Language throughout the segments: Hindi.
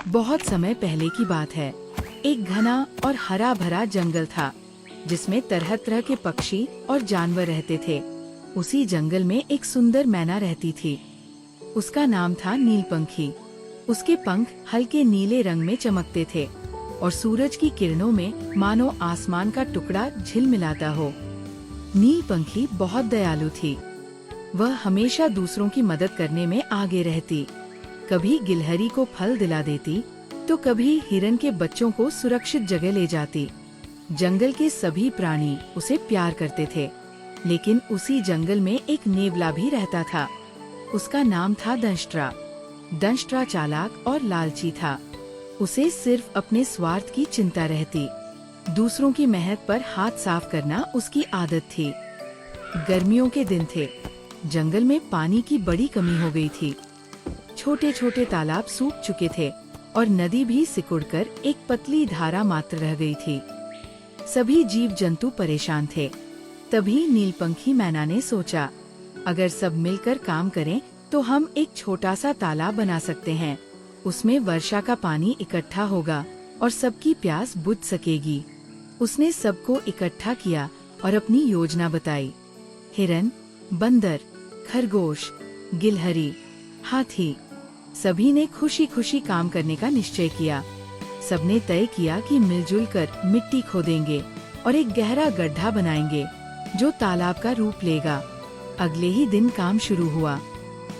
बहुत समय पहले की बात है। एक घना और हरा भरा जंगल था जिसमें तरह तरह के पक्षी और जानवर रहते थे। उसी जंगल में एक सुंदर मैना रहती थी। उसका नाम था नीलपंखी। उसके पंख हल्के नीले रंग में चमकते थे और सूरज की किरणों में मानो आसमान का टुकड़ा झिलमिलाता हो। नीलपंखी बहुत दयालु थी। वह हमेशा दूसरों की मदद करने में आगे रहती। कभी गिलहरी को फल दिला देती तो कभी हिरन के बच्चों को सुरक्षित जगह ले जाती। जंगल के सभी प्राणी उसे प्यार करते थे, लेकिन उसी जंगल में एक नेवला भी रहता था। उसका नाम था दंष्ट्रा। दंष्ट्रा चालाक और लालची था। उसे सिर्फ अपने स्वार्थ की चिंता रहती। दूसरों की मेहनत पर हाथ साफ करना उसकी आदत थी। गर्मियों के दिन थे। जंगल में पानी की बड़ी कमी हो गई थी। छोटे छोटे तालाब सूख चुके थे और नदी भी सिकुड़कर एक पतली धारा मात्र रह गई थी। सभी जीव जंतु परेशान थे। तभी नीलपंखी मैना ने सोचा, अगर सब मिलकर काम करें तो हम एक छोटा सा तालाब बना सकते हैं। उसमें वर्षा का पानी इकट्ठा होगा और सबकी प्यास बुझ सकेगी। उसने सबको इकट्ठा किया और अपनी योजना बताई। हिरन, बंदर, खरगोश, गिलहरी, हाथी, सभी ने खुशी खुशी काम करने का निश्चय किया। सबने तय किया कि मिलजुल कर मिट्टी खोदेंगे और एक गहरा गड्ढा बनाएंगे जो तालाब का रूप लेगा। अगले ही दिन काम शुरू हुआ।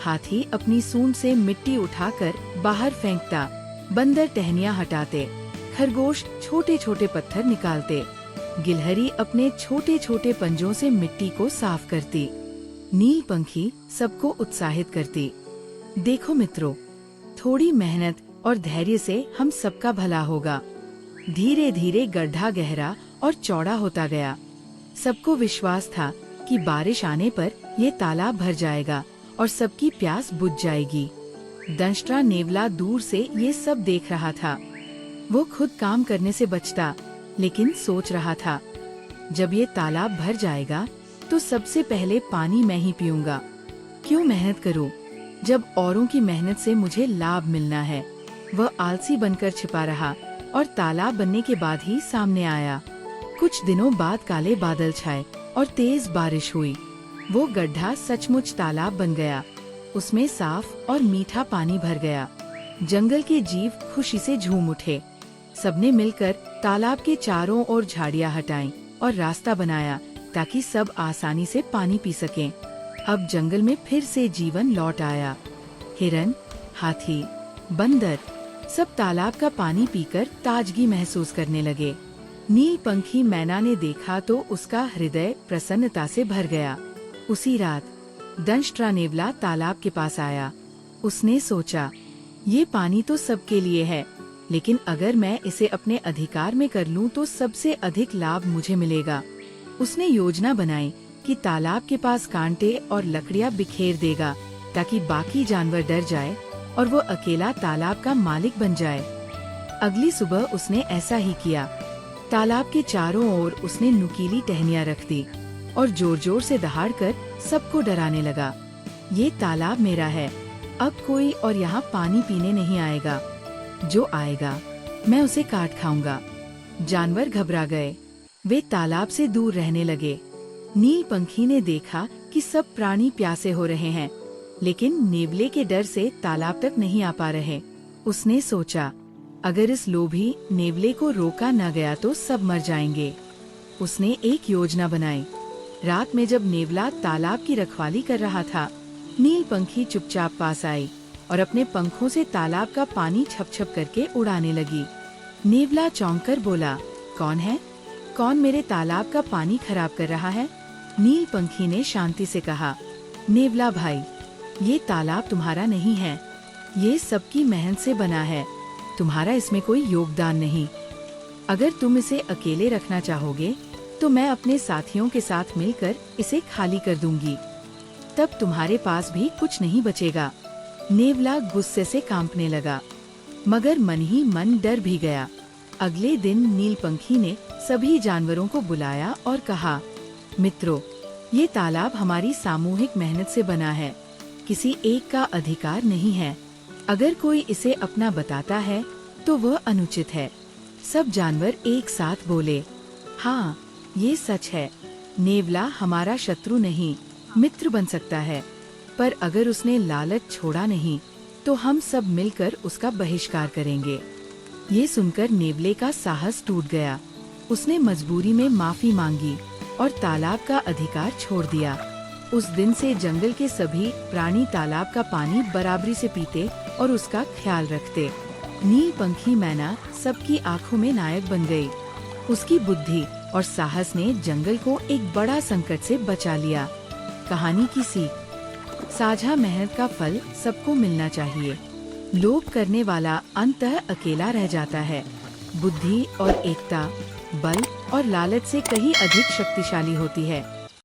हाथी अपनी सूंड से मिट्टी उठाकर बाहर फेंकता, बंदर टहनियाँ हटाते, खरगोश छोटे छोटे पत्थर निकालते, गिलहरी अपने छोटे छोटे पंजों से मिट्टी को साफ करती। नीलपंखी सबको उत्साहित करती। देखो मित्रों, थोड़ी मेहनत और धैर्य से हम सबका भला होगा। धीरे धीरे गड्ढा गहरा और चौड़ा होता गया। सबको विश्वास था कि बारिश आने पर ये तालाब भर जाएगा और सबकी प्यास बुझ जाएगी। दंष्ट्रा नेवला दूर से ये सब देख रहा था। वो खुद काम करने से बचता, लेकिन सोच रहा था, जब ये तालाब भर जाएगा तो सबसे पहले पानी मैं ही पीऊंगा। क्यों मेहनत करूं, जब औरों की मेहनत से मुझे लाभ मिलना है। वह आलसी बनकर छिपा रहा और तालाब बनने के बाद ही सामने आया। कुछ दिनों बाद काले बादल छाए और तेज बारिश हुई। वो गड्ढा सचमुच तालाब बन गया। उसमें साफ और मीठा पानी भर गया। जंगल के जीव खुशी से झूम उठे। सबने मिलकर तालाब के चारों ओर झाड़ियां हटाईं और रास्ता बनाया ताकि सब आसानी से पानी पी सकें। अब जंगल में फिर से जीवन लौट आया। हिरन, हाथी, बंदर सब तालाब का पानी पीकर ताजगी महसूस करने लगे। नीलपंखी मैना ने देखा तो उसका हृदय प्रसन्नता से भर गया। उसी रात दंष्ट्रा नेवला तालाब के पास आया। उसने सोचा, ये पानी तो सबके लिए है, लेकिन अगर मैं इसे अपने अधिकार में कर लूं तो सबसे अधिक लाभ मुझे मिलेगा। उसने योजना बनाई कि तालाब के पास कांटे और लकड़ियां बिखेर देगा ताकि बाकी जानवर डर जाए और वो अकेला तालाब का मालिक बन जाए। अगली सुबह उसने ऐसा ही किया। तालाब के चारों ओर उसने नुकीली टहनियां रख दी और जोर जोर से दहाड़कर सबको डराने लगा। ये तालाब मेरा है, अब कोई और यहाँ पानी पीने नहीं आएगा। जो आएगा मैं उसे काट खाऊंगा। जानवर घबरा गए। वे तालाब से दूर रहने लगे। नीलपंखी ने देखा कि सब प्राणी प्यासे हो रहे हैं, लेकिन नेवले के डर से तालाब तक नहीं आ पा रहे। उसने सोचा, अगर इस लोभी नेवले को रोका न गया तो सब मर जाएंगे। उसने एक योजना बनाई। रात में जब नेवला तालाब की रखवाली कर रहा था, नीलपंखी चुपचाप पास आई और अपने पंखों से तालाब का पानी छप छप करके उड़ाने लगी। नेवला चौंक कर बोला, कौन है? कौन मेरे तालाब का पानी खराब कर रहा है? नीलपंखी ने शांति से कहा, नेवला भाई, ये तालाब तुम्हारा नहीं है। ये सबकी मेहनत से बना है। तुम्हारा इसमें कोई योगदान नहीं। अगर तुम इसे अकेले रखना चाहोगे तो मैं अपने साथियों के साथ मिलकर इसे खाली कर दूंगी। तब तुम्हारे पास भी कुछ नहीं बचेगा। नेवला गुस्से से कांपने लगा, मगर मन ही मन डर भी गया। अगले दिन नीलपंखी ने सभी जानवरों को बुलाया और कहा, मित्रों, ये तालाब हमारी सामूहिक मेहनत से बना है। किसी एक का अधिकार नहीं है। अगर कोई इसे अपना बताता है तो वह अनुचित है। सब जानवर एक साथ बोले, हाँ, ये सच है। नेवला हमारा शत्रु नहीं, मित्र बन सकता है, पर अगर उसने लालच छोड़ा नहीं तो हम सब मिलकर उसका बहिष्कार करेंगे। ये सुनकर नेवले का साहस टूट गया। उसने मजबूरी में माफी मांगी और तालाब का अधिकार छोड़ दिया। उस दिन से जंगल के सभी प्राणी तालाब का पानी बराबरी से पीते और उसका ख्याल रखते। नीलपंखी मैना सबकी आंखों में नायक बन गई। उसकी बुद्धि और साहस ने जंगल को एक बड़ा संकट से बचा लिया। कहानी की सीख, साझा मेहनत का फल सबको मिलना चाहिए। लोभ करने वाला अंततः अकेला रह जाता है। बुद्धि और एकता बल और लालच से कहीं अधिक शक्तिशाली होती है।